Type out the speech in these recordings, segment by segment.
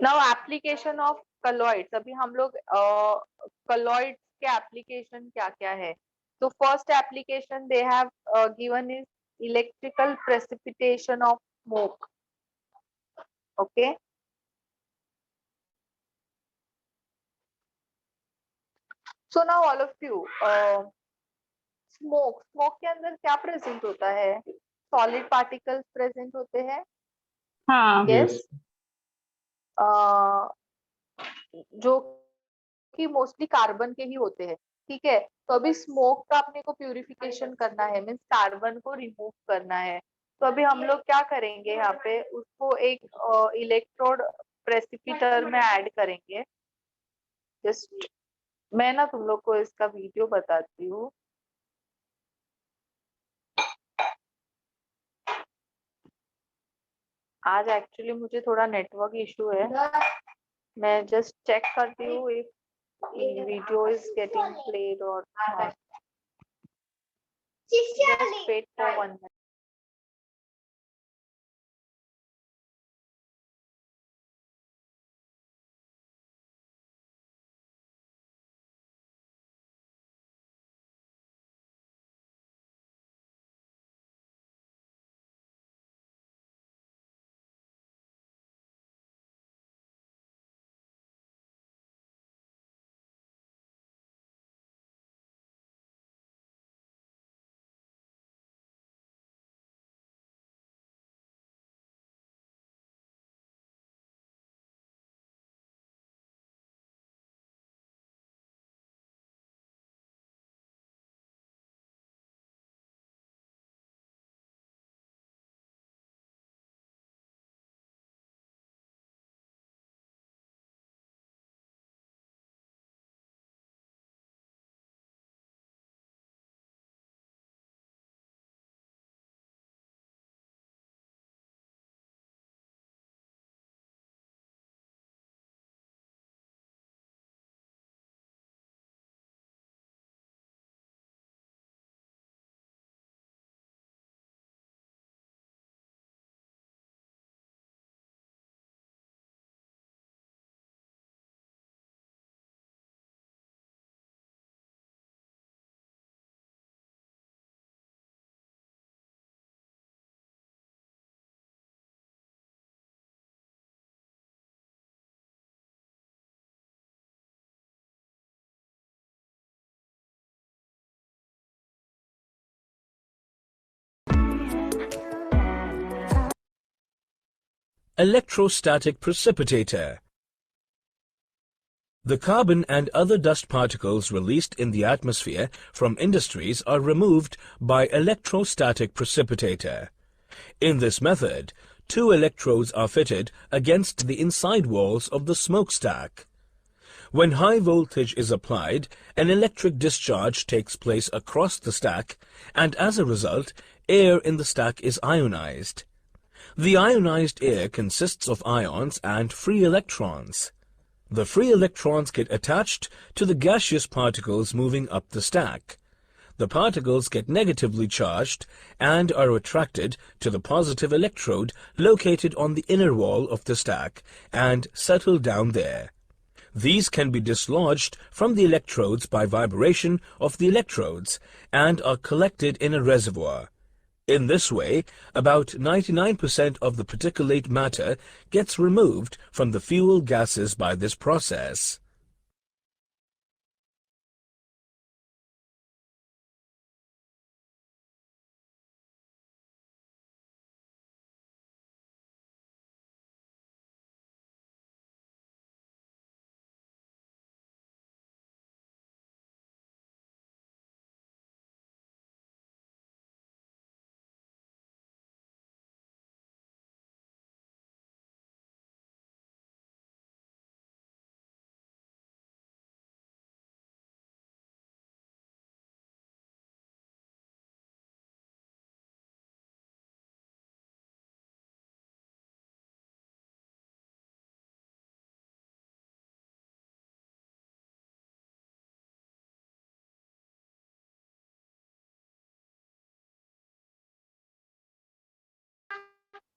Now application of कलॉइड्स, अभी हम लोग कलॉइड्स के एप्लीकेशन क्या क्या है. तो first application they have given is electrical precipitation of smoke. Okay, so now all of you, smoke के अंदर क्या प्रेजेंट होता है? सॉलिड पार्टिकल्स प्रेजेंट होते हैं. हाँ. यस. जो कि मोस्टली कार्बन के ही होते हैं. ठीक है, तो अभी स्मोक का अपने को प्यूरिफिकेशन करना है, मीन्स कार्बन को रिमूव करना है. तो अभी हम लोग क्या करेंगे, यहाँ पे उसको एक इलेक्ट्रोड प्रेसिपिटर में ऐड करेंगे. जस्ट मैं ना तुम लोग को इसका वीडियो बताती हूँ. आज एक्चुअली मुझे थोड़ा नेटवर्क इशू है. मैं जस्ट चेक करती हूँ if video is getting played or not. Just wait for 1 minute. Electrostatic precipitator. The carbon and other dust particles released in the atmosphere from industries are removed by electrostatic precipitator. In this method, 2 electrodes are fitted against the inside walls of the smokestack. When high voltage is applied, an electric discharge takes place across the stack, and as a result, air in the stack is ionized. The ionized air consists of ions and free electrons. The free electrons get attached to the gaseous particles moving up the stack. The particles get negatively charged and are attracted to the positive electrode located on the inner wall of the stack and settle down there. These can be dislodged from the electrodes by vibration of the electrodes and are collected in a reservoir. In this way, about 99% of the particulate matter gets removed from the fuel gases by this process.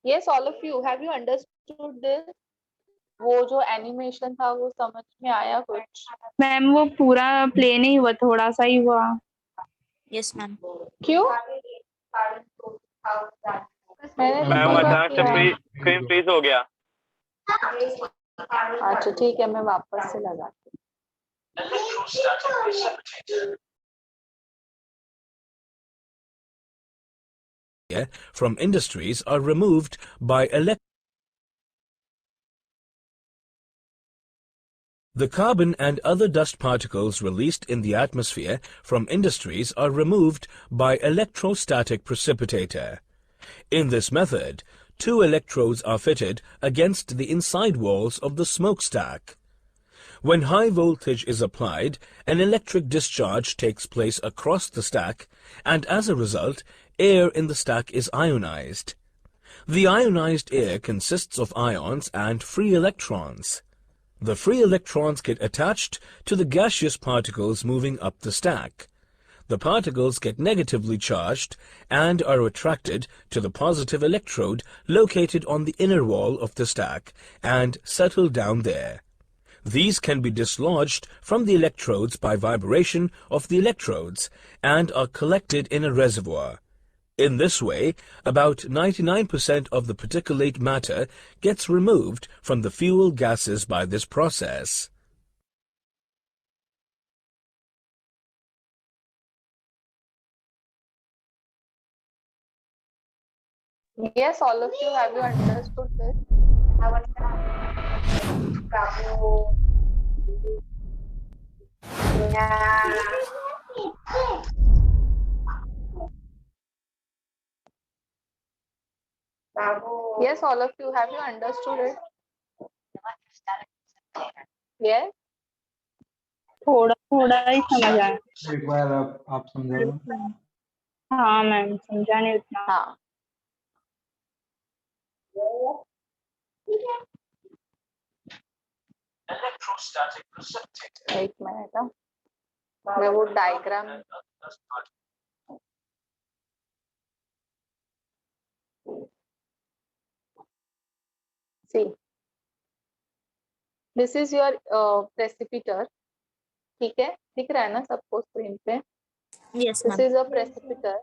Yes, all of you, have you understood this? वो जो animation था वो समझ में आया कुछ? Ma'am वो पूरा प्ले नहीं हुआ, थोड़ा सा ही हुआ। Yes ma'am. क्यों? मैंने तो मैम पूरा अचानक से किया। स्क्रीन फ्रीज हो गया। अच्छा ठीक है, मैं वापस से लगाती from industries are removed by The carbon and other dust particles released in the atmosphere from industries are removed by electrostatic precipitator. In this method, two electrodes are fitted against the inside walls of the smokestack. When high voltage is applied, an electric discharge takes place across the stack, and as a result, air in the stack is ionized. The ionized air consists of ions and free electrons. The free electrons get attached to the gaseous particles moving up the stack. The particles get negatively charged and are attracted to the positive electrode located on the inner wall of the stack and settle down there. These can be dislodged from the electrodes by vibration of the electrodes and are collected in a reservoir. In this way, about 99% of the particulate matter gets removed from the fuel gases by this process. Yes, all of you, have you understood this? Yes, all of you, have you understood it? Yes? थोड़ा थोड़ा ही समझ आया। एक बार आप समझा दो। हाँ ma'am, समझा नहीं उतना। हाँ। एक मिनट, मैं वो diagram see, this is your precipitator. ठीक है, दिख रहा है ना सबको स्क्रीन पे? Yes this ma'am. Is a precipitator.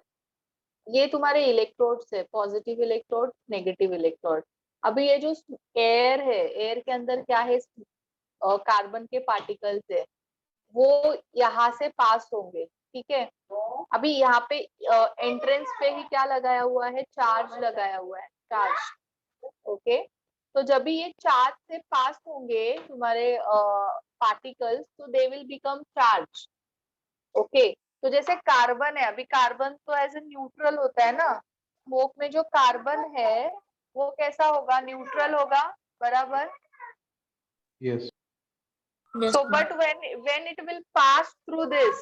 ये तुम्हारे इलेक्ट्रोड्स है, पॉजिटिव इलेक्ट्रोड, नेगेटिव इलेक्ट्रोड। अभी ये जो एयर है, एयर के अंदर क्या है? कार्बन के पार्टिकल्स है, वो यहाँ से पास होंगे। ठीक है, अभी यहाँ पे एंट्रेंस पे ही क्या लगाया हुआ है? चार्ज लगाया हुआ है, चार्ज। ओके, तो जब भी ये चार्ज से पास होंगे तुम्हारे पार्टिकल्स, तो they will become charge. Okay, तो जैसे कार्बन है, अभी कार्बन तो एज ए न्यूट्रल होता है ना, स्मोक में जो कार्बन है वो कैसा होगा? न्यूट्रल होगा, बराबर? Yes. So but when it will pass through this,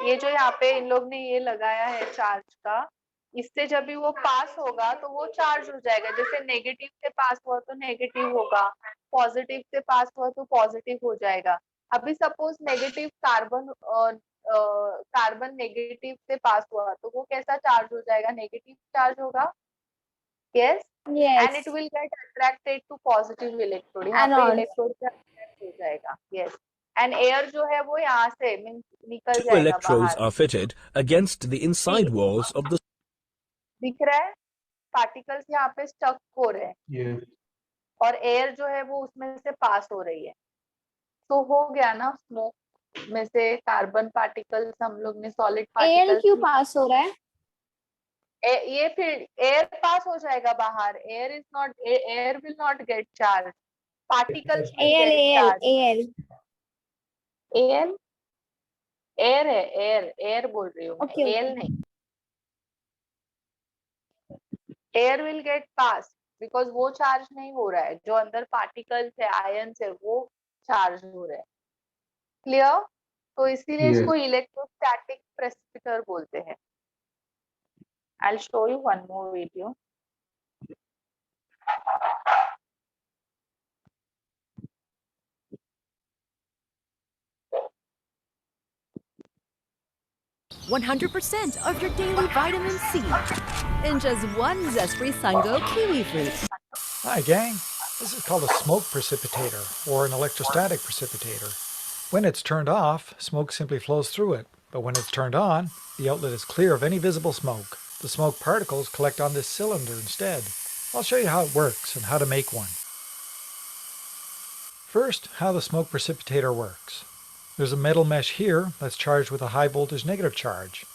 ये जो यहाँ पे इन लोग ने ये लगाया है चार्ज का, इससे जब भी वो पास होगा तो वो चार्ज हो जाएगा। जैसे नेगेटिव से पास हुआ तो नेगेटिव होगा, पॉजिटिव से पास हुआ तो पॉजिटिव हो जाएगा। अभी सपोज नेगेटिव कार्बन नेगेटिव से पास हुआ तो वो कैसा चार्ज हो जाएगा? नेगेटिव चार्ज होगा। Yes, and it will get attracted to positive electrode, यहाँ पे इलेक्ट्रोड से अट्रैक्ट हो जाएगा। यस, एंड एयर जो है वो यहाँ से निकल Two जाएगा electrodes बाहर। are fitted against the inside walls of the दिख रहा है? पार्टिकल्स यहाँ पे स्टक हो रहे हैं यस। और एयर जो है वो उसमें से पास हो रही है। तो हो गया ना, स्मोक में से कार्बन पार्टिकल्स हम लोग ने सॉलिड पार्टिकल्स। एयर क्यों पास हो रहा है? ये फिर एयर पास हो जाएगा बाहर। Air is not, air will not gate charge, particles will get charge. Air air है, एयर एयर बोल रही हूँ, एयर नहीं। Air will get pass because वो चार्ज नहीं हो रहा है, जो अंदर पार्टिकल्स है, आयंस है, वो चार्ज हो रहे हैं। क्लियर? तो इसीलिए इसको इलेक्ट्रोस्टैटिक प्रेसिपिटर बोलते हैं। I'll show you one more video. %100% of your daily vitamin C in just one Zespri Sungo kiwi fruit. Hi, gang. This is called a smoke precipitator or an electrostatic precipitator. When it's turned off, smoke simply flows through it, but when it's turned on, the outlet is clear of any visible smoke. The smoke particles collect on this cylinder instead. I'll show you how it works and how to make one. First, how the smoke precipitator works. There's a metal mesh here that's charged with a high voltage negative charge.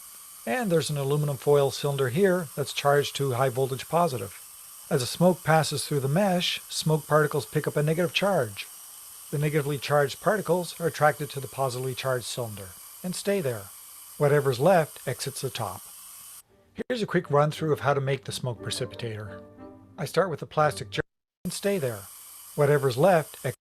And there's an aluminum foil cylinder here that's charged to high voltage positive. As the smoke passes through the mesh, smoke particles pick up a negative charge. The negatively charged particles are attracted to the positively charged cylinder and stay there. Whatever's left exits the top. Here's a quick run through of how to make the smoke precipitator. I start with a plastic jar and stay there. Whatever's left exits.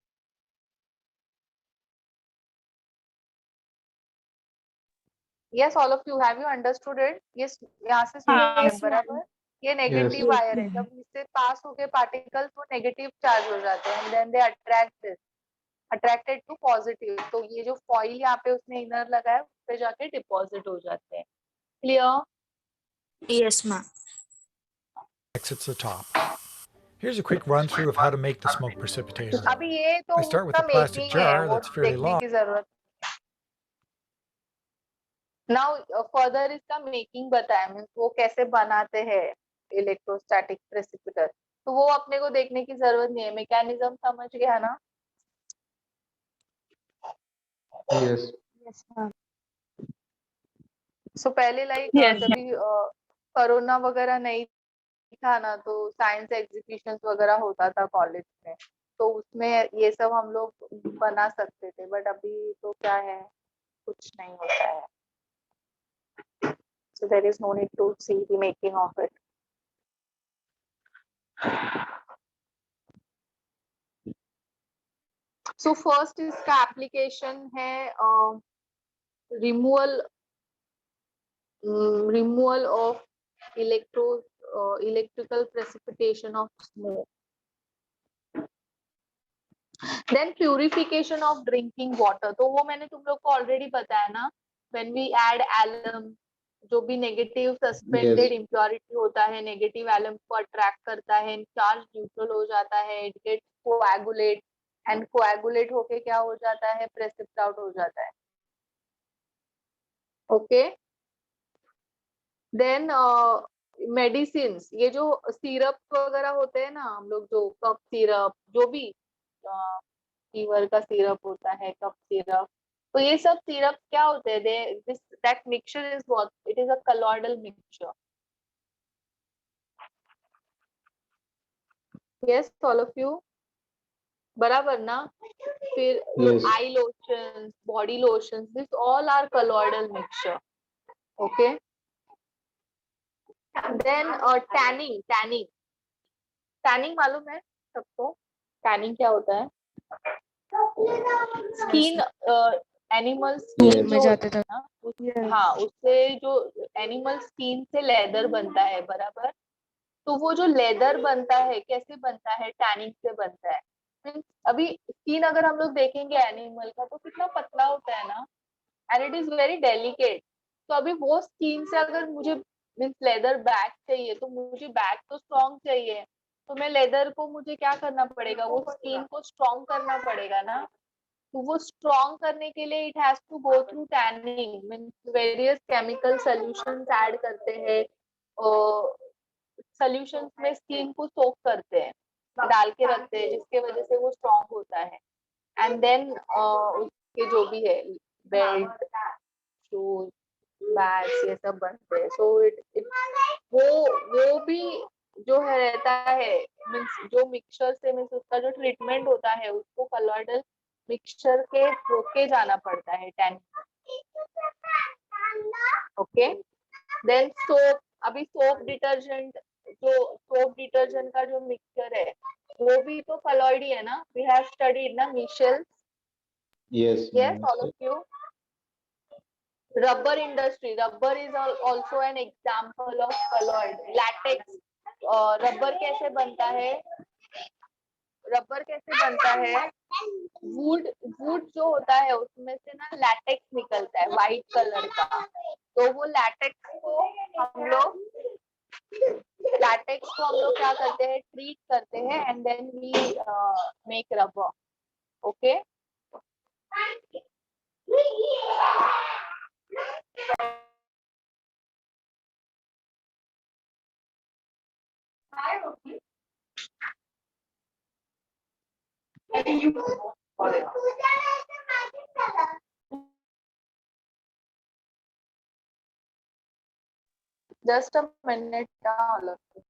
Yes, all of you, have you understood it? Yes, यहाँ से हाँ, सुनिए yes, बराबर. ये negative Yes. Wire है. जब इससे पास होके पार्टिकल्स वो नेगेटिव चार्ज हो जाते हैं, and then they attracted to positive. तो ये जो फॉइल यहाँ पे उसने इनर लगाया उस पे जाके डिपॉजिट हो जाते हैं. Clear? yes, ma'am. Exits the top. Here's a quick run through of how to make the smoke precipitator. अभी ये तो I start with उसका a plastic मेकिंग है, jar वो that's fairly देखने long. की जरूरत. नाउ फर्दर इसका मेकिंग बताया, मीन्स वो कैसे बनाते हैं इलेक्ट्रोस्टैटिक प्रेसिपिटर. तो वो अपने को देखने की जरूरत नहीं है, मैकेनिज्म समझ गया ना? Yes. सो पहले लाइक Yes. जब भी कोरोना वगैरह नहीं था ना, तो साइंस एग्जीबिशंस वगैरह होता था कॉलेज में, तो उसमें ये सब हम लोग बना सकते थे. बट अभी तो क्या है, कुछ नहीं होता है. So there is no need to see the making of it. So first इसका application है removal of electrical precipitation of smoke. Then purification of drinking water. तो वो मैंने तुम लोग को already बताया ना, when we add alum, जो भी नेगेटिव सस्पेंडेड इम्प्योरिटी होता है, नेगेटिव एलम को अट्रैक्ट करता है, चार्ज न्यूट्रल हो जाता है, it gets coagulate, and coagulate होके क्या हो जाता है, प्रेसिपिट आउट हो जाता है. ओके. देन मेडिसिन, ये जो सिरप वगैरह होते हैं ना, हम लोग जो कफ सिरप, जो भी फीवर का सिरप होता है, कफ सिरप, तो ये सब सिरप क्या होते हैं, that mixture is what? It is a colloidal mixture. Yes, all of you, बराबर ना? फिर Yes. eye lotions, body lotions, this all are colloidal mixture. Okay. Then tanning मालूम है सबको? Tanning क्या होता है? स्किन, एनिमल स्किन जो होता है ना, हाँ, उससे जो एनिमल स्किन से लेदर बनता है, बराबर. तो वो जो लेदर बनता है कैसे बनता है, टैनिंग से बनता है. अभी स्किन अगर हम लोग देखेंगे एनिमल का तो कितना पतला होता है ना, and it is very delicate. तो अभी वो स्किन से अगर मुझे मीन्स लेदर बैग चाहिए, तो मुझे बैग तो स्ट्रॉन्ग चाहिए, तो मैं लेदर को मुझे क्या करना पड़ेगा, वो स्किन को स्ट्रॉन्ग करना पड़ेगा ना. तो वो स्ट्रॉन्ग करने के लिए it has to go through tanning, means various chemical solutions add करते हैं, सॉल्यूशंस में स्किन को सोक करते हैं, डाल के रखते हैं, जिसके वजह से वो स्ट्रॉन्ग होता है. एंड देन उसके जो भी है बेल्ट, शूज, बैग्स, ये सब बनते हैं. सो इट वो भी जो है रहता है, मींस जो मिक्सचर से, मींस उसका जो ट्रीटमेंट होता है उसको कलॉइडल मिक्सचर के होके जाना पड़ता है टैनिंग. ओके. देन सोप, अभी सोप डिटर्जेंट का जो मिक्सचर है वो भी तो कलॉइड ही है ना. वी हैव स्टडीड ना Michel. Yes. Yes, all of you. Rubber industry, rubber is also an example of colloid. Latex, rubber कैसे बनता है, वुड जो होता है उसमें से ना लैटेक्स निकलता है व्हाइट कलर का. तो वो लैटेक्स को हम लोग लैटेक्स को हम लोग क्या करते हैं, ट्रीट करते हैं and then we make rubber. Okay. Just a minute, all of you.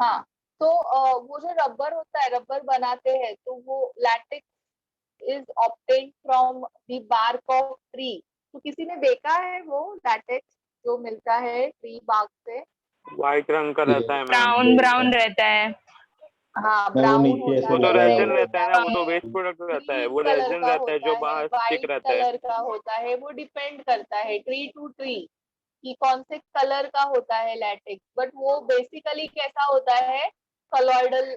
हाँ, तो वो जो रबर होता है, रबर बनाते हैं, तो वो latex is obtained from the bark of tree. तो किसी ने देखा है वो लैटेक्स जो मिलता है ट्री बार्क से? व्हाइट रंग का रहता है मैम. ब्राउन ब्राउन रहता है. हाँ, मैं वो ब्राउन नीचे ऐसे वो होता तो लगा है, रेजिन हुआ रहता है ना, वो तो है, वेस्ट प्रोडक्ट रहता है. वो ग्रीन कलर रेजिन का रहता है जो होता बाहर है, स्टिक व्हाइट रहता है. कलर का होता है. वो डिपेंड करता है ट्री टू ट्री कि कौन से कलर का होता है लैटेक्स. बट वो बेसिकली कैसा होता है, कलॉइडल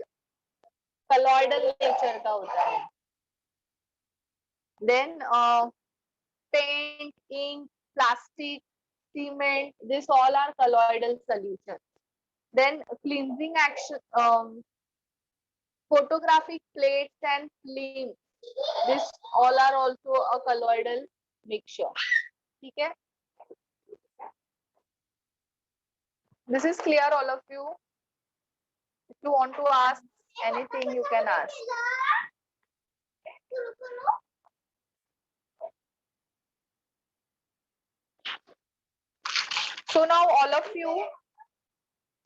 नेचर का होता है. Then paint, ink, plastic, cement, this all are colloidal solutions. Then cleansing action, photographic plates and film, this all are also a colloidal mixture. ठीक है? This is clear, all of you. If you want to ask anything, you can ask. So now all of you,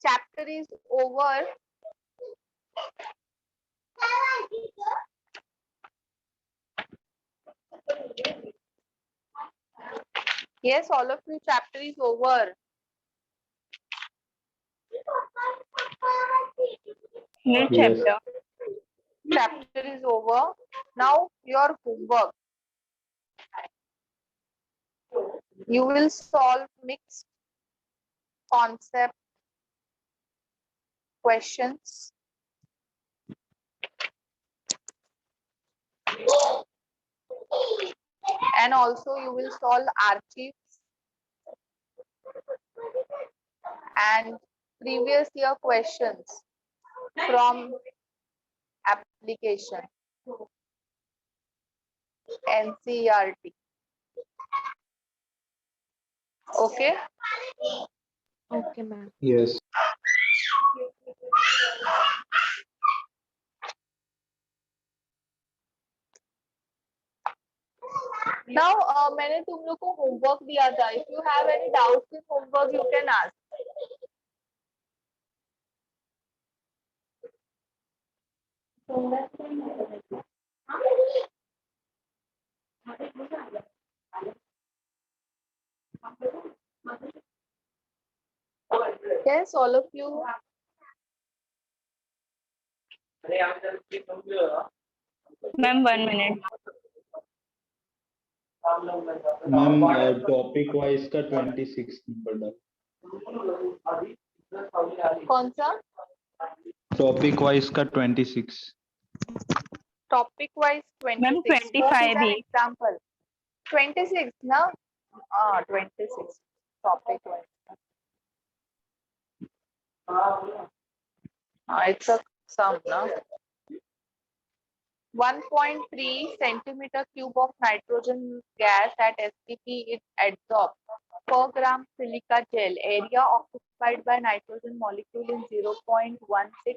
chapter is over. Yes, all of you, chapter is over. New Yes. chapter. Chapter is over. Now your homework. You will solve mixed concept questions. And also you will solve archives and previous year questions from application NCERT. Okay. Okay, ma'am. Yes. Now मैंने तुम लोग को homework दिया था. If you have any doubts in homework, you can ask. Yes, all of you. Ma'am, 1 minute. Ma'am topic wise का 26 number डाल. कौन सा? टॉपिक वाइज का 26. Topic wise 26. Ma'am, 25 What is an he. example? 26 ना? 26 topic wise. It's a sum ना? 1.3 centimeter cube of nitrogen gas at STP is adsorbed per gram silica gel. Area occupied by nitrogen molecule in 0.16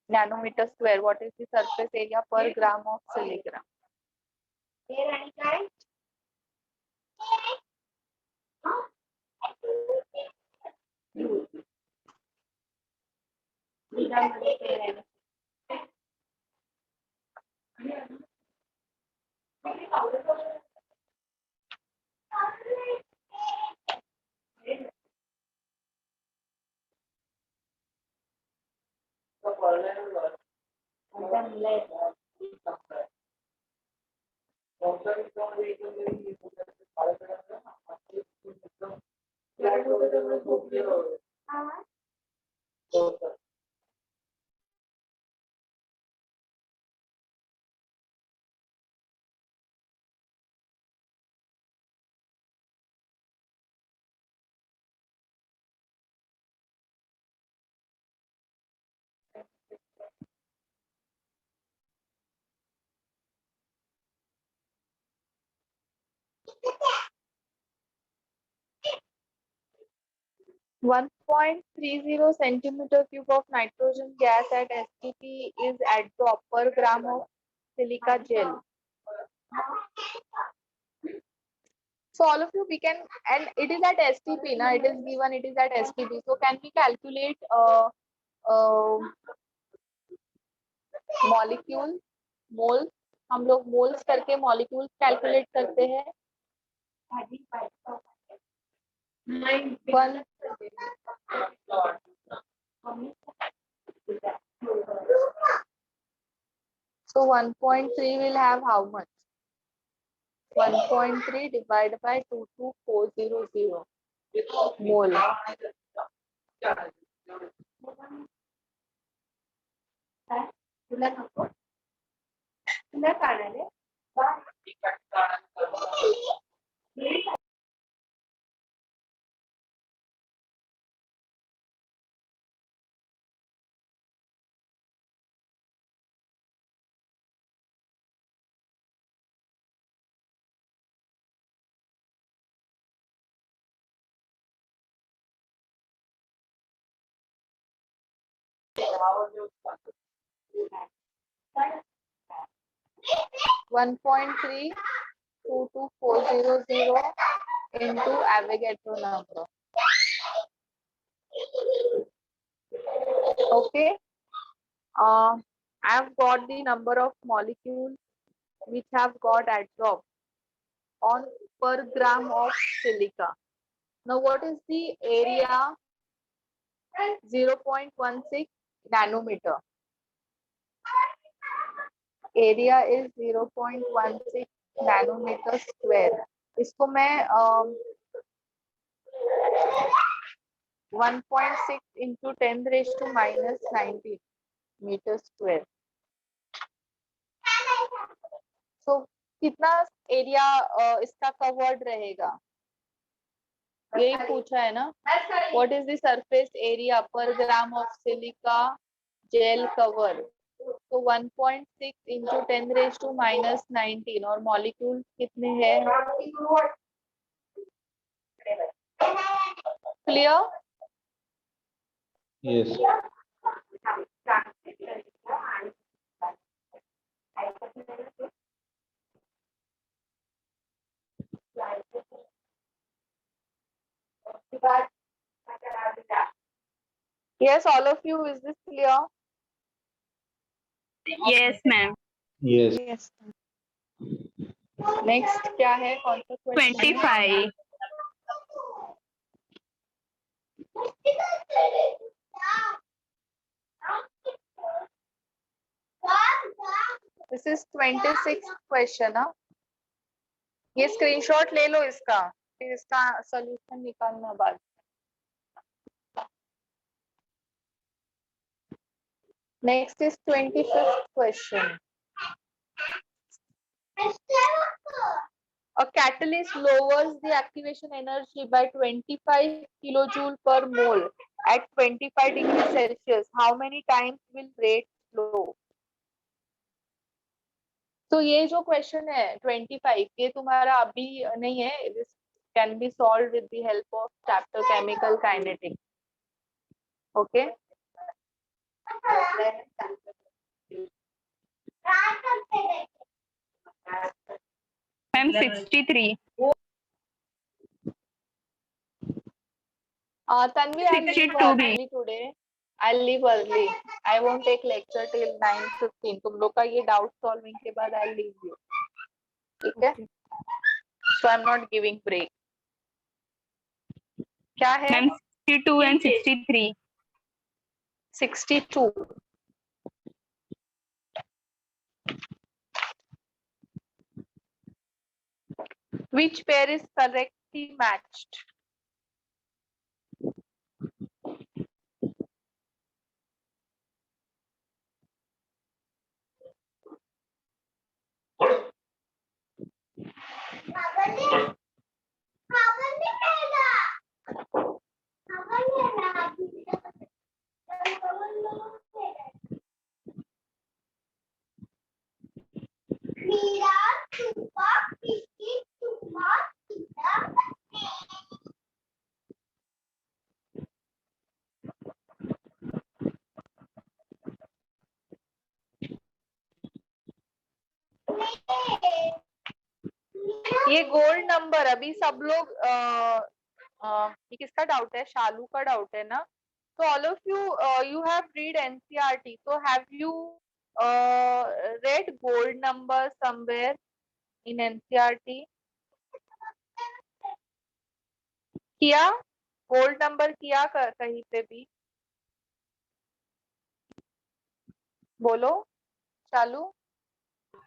nanometer square. What is the surface area per gram of silica? 1.30 centimeter cube of nitrogen gas at STP is adsorbed per gram of silica gel. So all of you, we can, and it is at STP, na? It is given, it is at STP. So can we calculate molecule mole? हम लोग moles करके molecule calculate करते हैं. One. So 1.3 will have how much? 1.3 divided by 22400 mole. One point 3 into Avogadro number. Okay. I've got the number of molecules which have got adsorbed on per gram of silica. Now, what is the area? 0.16 nanometer. Area is 0.16 nanometer square. इसको मैं 1.6 into 10 raised to minus 19 meter square. So कितना area इसका covered रहेगा? यही पूछा है ना? What is the surface area per gram of silica gel cover? So 1.6 into 10 raised to minus 19 और molecules कितने हैं? Clear? Yes. Yes, all of you, is this clear? Yes, ma'am. Yes. Yes. Next क्या है? कौन सा question? 25. This is 26th question. ना? ये screenshot ले लो इसका, फिर इसका सॉल्यूशन निकालना बाद. Next is 25th question. A catalyst lowers the activation energy by 25 kilojoule per mole at 25 degrees Celsius. How many times will rate slow? तो ये जो क्वेश्चन है 25, ये तुम्हारा अभी नहीं है. This can be solved with the help of chapter chemical kinetics. Okay. Ma'am, 63. Tanvi, I'll leave 62 भी. early today. I'll leave early. I won't take lecture till 9:15. तुम लोग का ये doubt solving के बाद I'll leave you. ठीक है? So I'm not giving break. क्या है? Ma'am, 62 and 63. 62. Which pair is correctly matched? ये गोल्ड नंबर अभी सब लोग ये किसका डाउट है? शालू का डाउट है ना? तो all of you you have read NCERT, तो have you read gold number somewhere in NCERT? किया गोल्ड नंबर किया कहीं पे भी? बोलो चालू,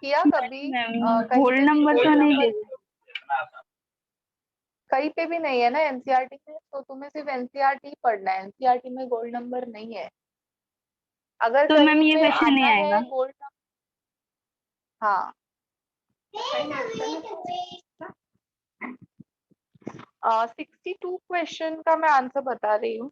किया कभी कहीं गोल्ड पे भी नंबर तो गोल्ड नहीं नंबर? देते। कहीं पे भी नहीं है ना एनसीईआरटी में, तो तुम्हें सिर्फ एनसीईआरटी ही पढ़ना है, एनसीईआरटी में गोल्ड नंबर नहीं है। अगर तो मैम कहीं ये पे क्वेश्चन नहीं आता आएगा। है गोल्ड नंबर, हाँ 62 क्वेश्चन का मैं आंसर बता रही हूँ।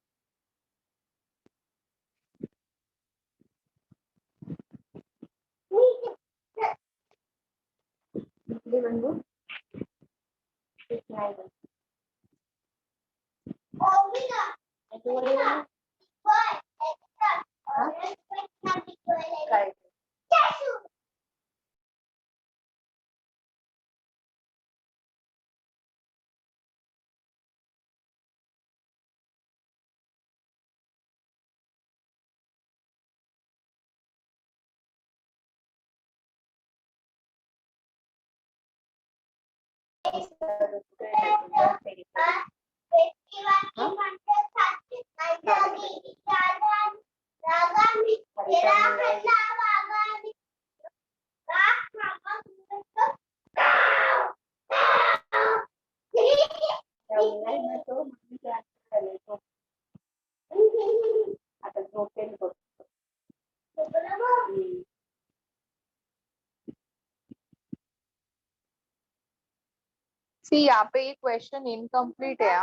सी यहाँ पे ये क्वेश्चन इनकम्प्लीट है।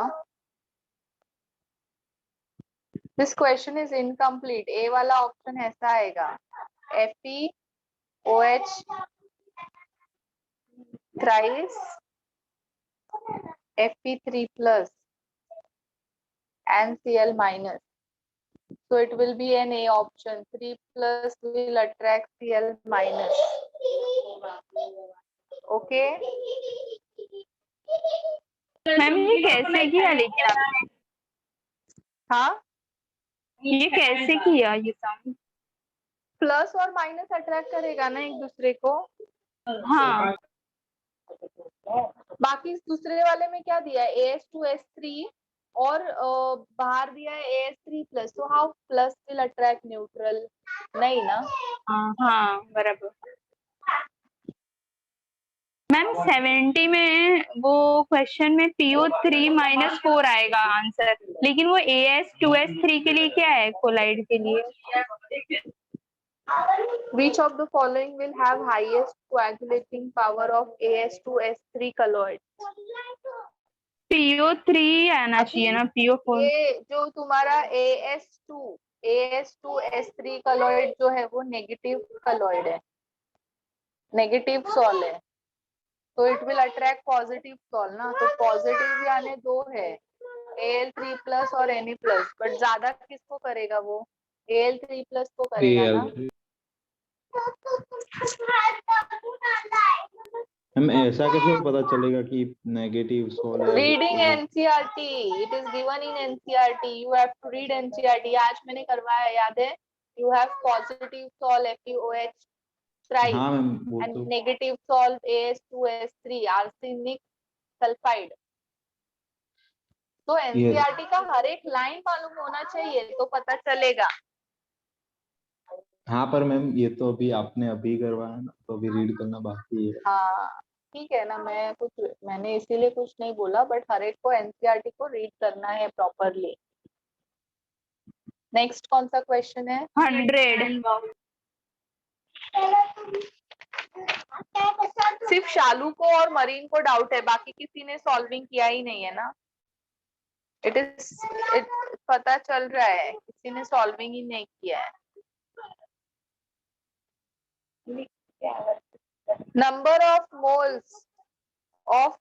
This question is incomplete. A वाला ऑप्शन ऐसा आएगा, FeOH thrice Fe3 plus and Cl minus. So it will be an A option. 3 plus will attract Cl minus. Okay. Ma'am ये कैसे किया लेकिन आपने? हाँ, ये कैसे किया ये सम? प्लस और माइनस अट्रैक्ट करेगा ना एक दूसरे को। हाँ बाकी इस दूसरे वाले में क्या दिया है? AS2S3 और बाहर दिया है AS3 प्लस। तो how plus will attract neutral? नहीं ना। हाँ बराबर। मैम 70 में वो क्वेश्चन में PO3-4 आएगा आंसर, लेकिन वो AS2S3 के लिए क्या है, कोलाइड के लिए? Which of the following will have highest coagulating power of AS2S3 colloid? PO3 आना चाहिए ना, PO4। ये जो तुम्हारा AS2S3 colloid जो है वो नेगेटिव colloid है, नेगेटिव सॉल है, तो it will attract positive sol ना। तो पॉजिटिव यानी दो है, Al3 प्लस और Na प्लस, बट ज्यादा किसको करेगा? वो Al3 प्लस को करेगा ना। हम ऐसा कैसे पता चलेगा कि नेगेटिव सॉल है? Reading NCERT, it is given in NCERT, you have to read NCERT. आज मैंने करवाया, याद है? You have positive sol FeOH thrice हाँ मैम, वो and तो negative salt AS2S3 arsenic sulfide। तो एनसीईआरटी का हर एक लाइन मालूम होना चाहिए तो पता चलेगा। हाँ, पर मैम ये तो अभी आपने अभी करवाया ना, तो अभी रीड करना बाकी है। हाँ ठीक है ना, मैंने इसीलिए कुछ नहीं बोला, बट हर एक को एनसीईआरटी को रीड करना है प्रॉपरली। नेक्स्ट कौन सा क्वेश्चन है? 100। सिर्फ शालू को और मरीन को डाउट है, बाकी किसी ने सॉल्विंग किया ही नहीं है ना। इट पता चल रहा है किसी ने सॉल्विंग ही नहीं किया है। Number of moles of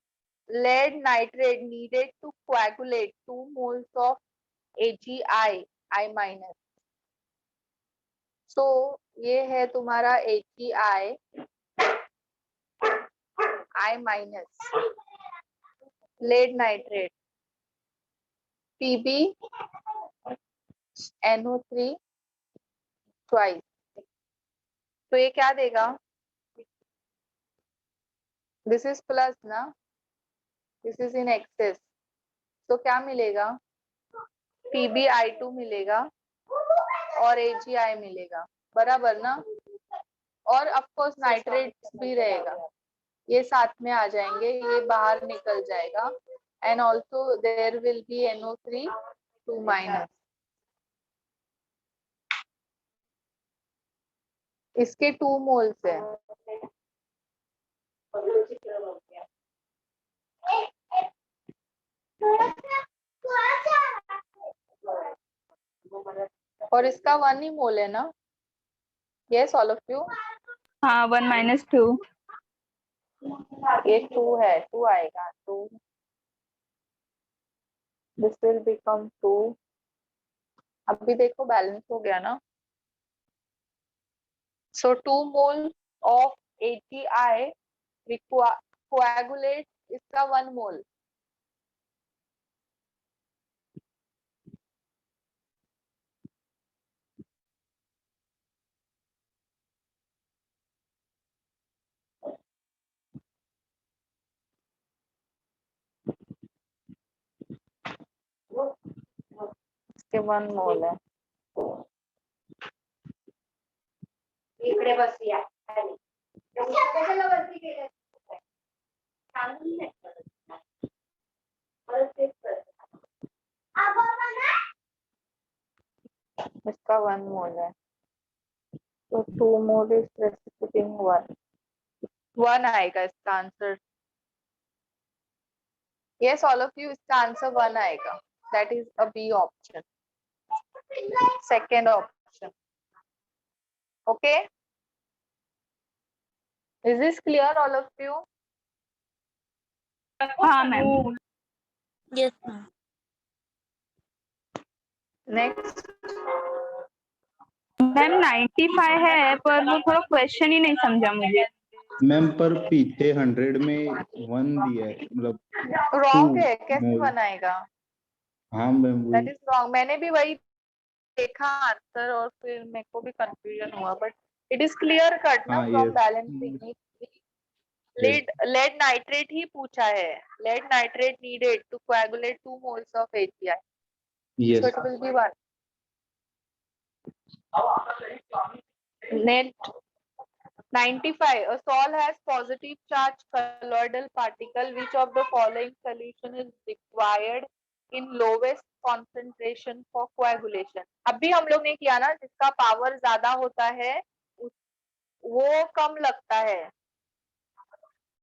lead nitrate needed to coagulate 2 moles of AgI I minus। So ये है तुम्हारा AgI I minus। lead nitrate, Pb NO3 twice. तो ये क्या देगा? दिस इज प्लस ना, दिस इज इन एक्सेस, तो क्या मिलेगा? PbI2 मिलेगा और AgI मिलेगा, बराबर ना? और ऑफ कोर्स नाइट्रेट भी रहेगा, ये साथ में आ जाएंगे, ये बाहर निकल जाएगा. And also there will be NO3 2 minus. इसके 2 मोल्स है. और इसका 1 ही मोल है ना? Yes all of you. हाँ 1 - 2. ये 2 है, 2 आएगा, 2. This will become 2. अभी देखो बैलेंस हो गया ना. सो 2 मोल ऑफ AgI coagulate इसका 1 मोल. इसके 1 मोल है. इकडे बसूया. इसका 1 मोल है, तो 2 मोल इज प्रेसिपिटेटिंग 1 आएगा इसका answer. Yes all of you, इसका आंसर 1 आएगा. That is a B option, second option. Okay, is this clear all of you? हाँ ma'am. Yes, ma'am. Next. Ma'am 95 है पर वो थोड़ा क्वेश्चन ही नहीं समझा मुझे. मैम पर पीछे 100 में 1 दिया है, मतलब रॉन्ग है, 2 कैसे मोल. बनाएगा? हाँ मैम दैट वही. Is wrong. मैंने भी वही देखा आंसर और फिर मेरे को भी कंफ्यूजन हुआ, but it is clear cut ना हाँ from yes. Balancing. lead nitrate ही पूछा है. lead nitrate needed to coagulate 2 moles of AgI. Yes. So it will be 1. Net 95. A sol has positive charge colloidal particle. Which of the following solution is required in lowest concentration for coagulation? अभी हम लोग ने किया ना, जिसका power ज्यादा होता है वो कम लगता है,